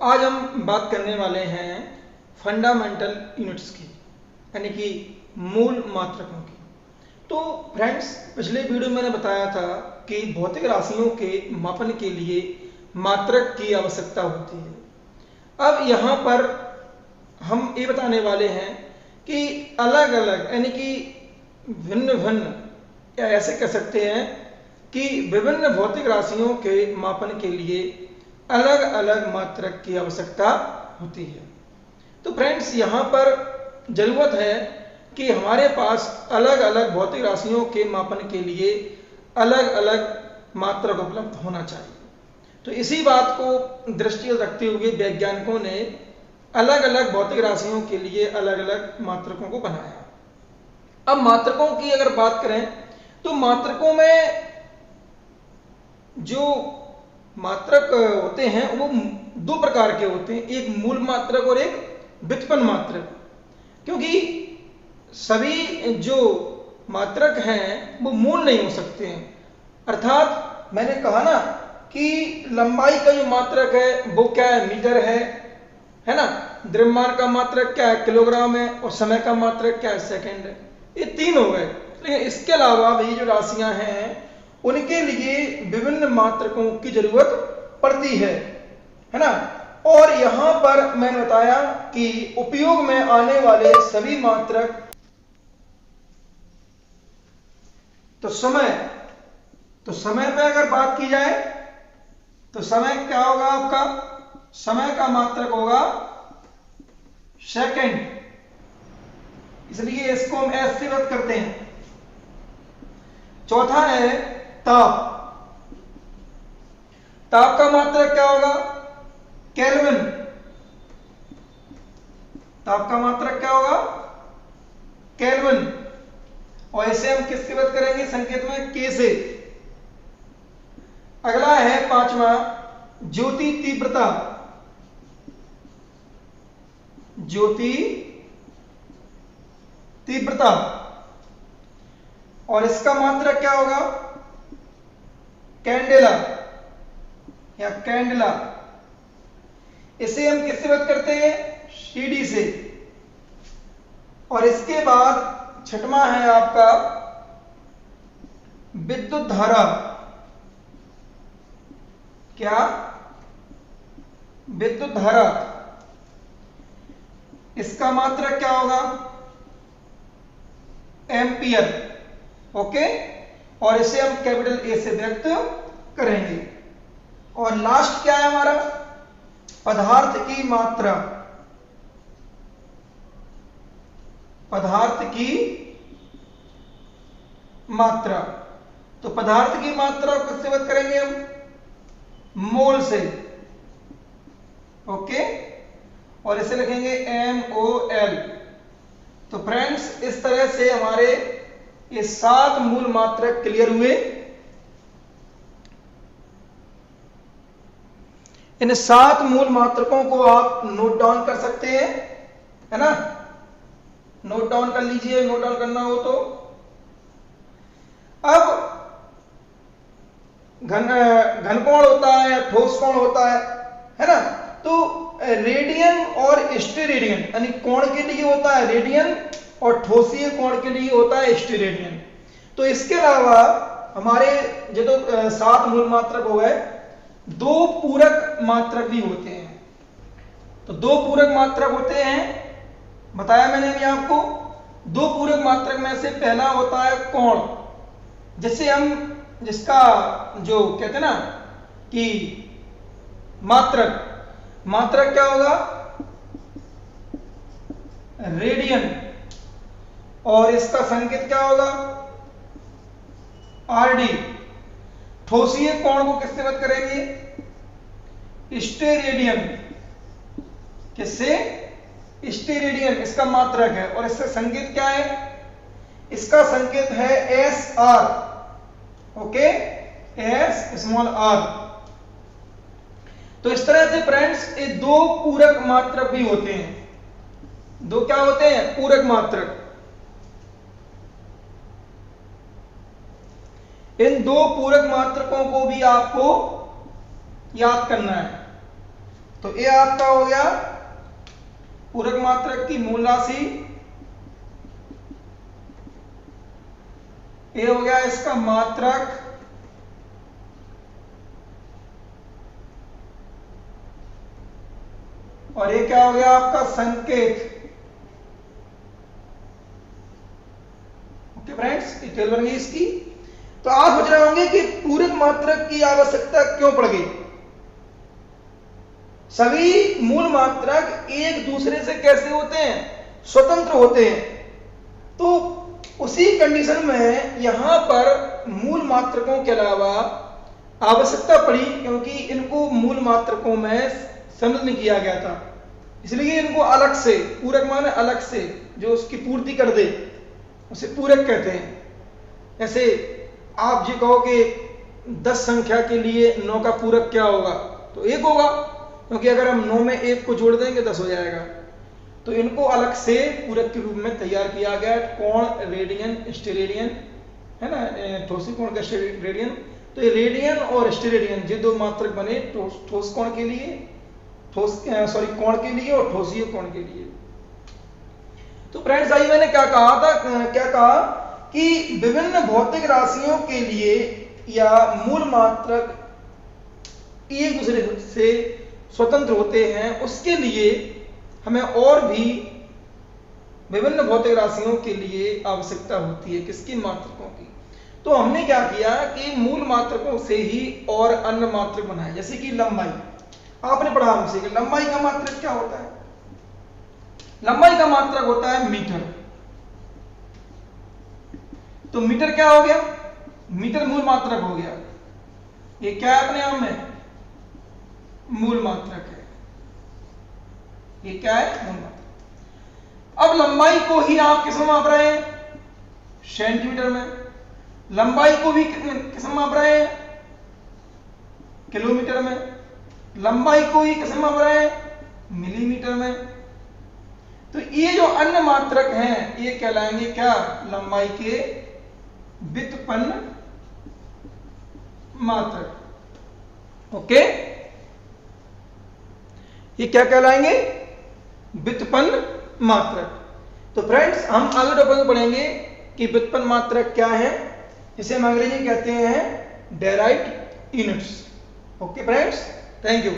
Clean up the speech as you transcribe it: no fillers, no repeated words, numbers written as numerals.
आज हम बात करने वाले हैं फंडामेंटल यूनिट्स की, यानी कि मूल मात्रकों की। तो फ्रेंड्स, पिछले वीडियो में मैंने बताया था कि भौतिक राशियों के मापन के लिए मात्रक की आवश्यकता होती है। अब यहाँ पर हम ये बताने वाले हैं कि अलग अलग, यानी कि भिन्न भिन्न, या ऐसे कह सकते हैं कि विभिन्न भौतिक राशियों के मापन के लिए अलग अलग मात्रक की आवश्यकता होती है। तो फ्रेंड्स, यहाँ पर जरूरत है कि हमारे पास अलग अलग भौतिक राशियों के मापन के लिए अलग अलग मात्रक उपलब्ध होना चाहिए। तो इसी बात को दृष्टि रखते हुए वैज्ञानिकों ने अलग अलग भौतिक राशियों के लिए अलग अलग मात्रकों को बनाया। अब मात्रकों की अगर बात करें तो मात्रकों में जो मात्रक होते हैं वो दो प्रकार के होते हैं, एक मूल मात्रक और एक व्युत्पन्न मात्रक। क्योंकि सभी जो मात्रक हैं वो मूल नहीं हो सकते हैं। अर्थात मैंने कहा ना कि लंबाई का जो मात्रक है वो क्या है, मीटर है ना। द्रव्यमान का मात्रक क्या है, किलोग्राम है। और समय का मात्रक क्या है, सेकंड है। ये तीन हो गए। लेकिन इसके अलावा भी जो राशियां हैं उनके लिए विभिन्न मात्रकों की जरूरत पड़ती है ना। और यहां पर मैंने बताया कि उपयोग में आने वाले सभी मात्रक, तो समय पे अगर बात की जाए तो समय क्या होगा आपका, समय का मात्रक होगा सेकंड, इसलिए इसको हम एस से व्यक्त करते हैं। चौथा है ताप का मात्रक क्या होगा, केल्विन। ताप का मात्रक क्या होगा, केल्विन। और इसे हम किससे व्यक्त करेंगे, संकेत में के से। अगला है पांचवा, ज्योति तीव्रता। ज्योति तीव्रता, और इसका मात्रक क्या होगा, कैंडेला या कैंडला। इसे हम किससे व्यक्त करते हैं, सीडी से। और इसके बाद छठवां है आपका विद्युत धारा। क्या, विद्युत धारा। इसका मात्रक क्या होगा, एम्पियर। ओके, और इसे हम कैपिटल ए से व्यक्त करेंगे। और लास्ट क्या है हमारा, पदार्थ की मात्रा। पदार्थ की मात्रा, तो पदार्थ की मात्रा को किससे व्यक्त करेंगे हम, मोल से। ओके, और इसे लिखेंगे MOL। तो फ्रेंड्स, इस तरह से हमारे ये 7 मूल मात्रक क्लियर हुए। इन 7 मूल मात्रकों को आप नोट डाउन कर सकते हैं, है ना। नोट डाउन कर लीजिए, नोट डाउन करना हो तो। अब घनकोण होता है, ठोस कोण होता है ना। तो रेडियन और स्टेरेडियन, यानी कोण के लिए होता है रेडियन और ठोसीय कोण के लिए होता है स्टेरेडियन। तो इसके अलावा हमारे जो तो 7 मूल मात्रक हो गए, 2 पूरक मात्रक भी होते हैं। तो 2 पूरक मात्रक होते हैं, बताया मैंने अभी आपको। 2 पूरक मात्रक में से पहला होता है कोण, जिसका जो कहते हैं ना कि मात्रक क्या होगा, रेडियन। और इसका संकेत क्या होगा, RD। ठोसीय कोण को किससे व्यक्त करेंगे, स्टेरेडियन। किससे, स्टेरेडियन इसका मात्रक है। और इसका संकेत क्या है, इसका संकेत है SR। Okay, S_r। तो इस तरह से फ्रेंड्स ये 2 पूरक मात्रक भी होते हैं। 2 क्या होते हैं, पूरक मात्रक। इन 2 पूरक मात्रकों को भी आपको याद करना है। तो ये आपका हो गया पूरक मात्रक की मूल राशि, ये हो गया इसका मात्रक, और ये क्या हो गया आपका संकेत। ओके फ्रेंड्स, डिटेल बन गई इसकी। तो आप सोच रहे होंगे कि पूरक मात्रक की आवश्यकता क्यों पड़ गई। सभी मूल मात्रक एक दूसरे से कैसे होते हैं, स्वतंत्र होते हैं। तो उसी कंडीशन में यहां पर मूल मात्रकों के अलावा आवश्यकता पड़ी, क्योंकि इनको मूल मात्रकों में सम्मिलित नहीं किया गया था, इसलिए इनको अलग से, पूरक माने अलग से जो उसकी पूर्ति कर दे उसे पूरक कहते हैं। ऐसे आप ये कहो कि 10 संख्या के लिए 9 का पूरक क्या होगा, तो 1 होगा, क्योंकि अगर हम 9 में 1 को जोड़ देंगे 10 हो जाएगा। तो इनको अलग से पूरक के रूप में तैयार किया गया। कोण, रेडियन, स्टेरेडियन है ना, ठोसी कोण का स्टेरेडियन। तो ये रेडियन और स्टेरेडियन ये दो मात्रक बने ठोस कोण के लिए, कोण के लिए और ठोसीय कोण के लिए। तो फ्रेंड्स आइए, मैंने क्या कहा कि विभिन्न भौतिक राशियों के लिए या मूल मात्रक एक दूसरे से स्वतंत्र होते हैं, उसके लिए हमें और भी विभिन्न भौतिक राशियों के लिए आवश्यकता होती है। किसकी, मात्रकों की। तो हमने क्या किया कि मूल मात्रकों से ही और अन्य मात्रक बनाए। जैसे कि लंबाई, आपने पढ़ा हमसे कि लंबाई का मात्रक क्या होता है। लंबाई का मात्रक होता है मीटर। तो मीटर क्या हो गया, मीटर मूल मात्रक हो गया। ये क्या है अपने आप में, मूल मात्रक है। ये क्या है, मूल मात्रक। अब लंबाई को ही आप किस में माप रहे हैं, सेंटीमीटर में। लंबाई को भी किस में माप रहे हैं, किलोमीटर में। लंबाई को ही किस में माप रहे हैं, मिलीमीटर में। तो ये जो अन्य मात्रक हैं ये कहलाएंगे क्या, लंबाई के व्युत्पन्न मात्रक। ओके, ये क्या कहलाएंगे, व्युत्पन्न मात्रक। तो फ्रेंड्स हम आगे टॉपिक में पढ़ेंगे कि व्युत्पन्न मात्रक क्या है, जिसे हम अंग्रेजी में कहते हैं derived units. Okay friends, thank you.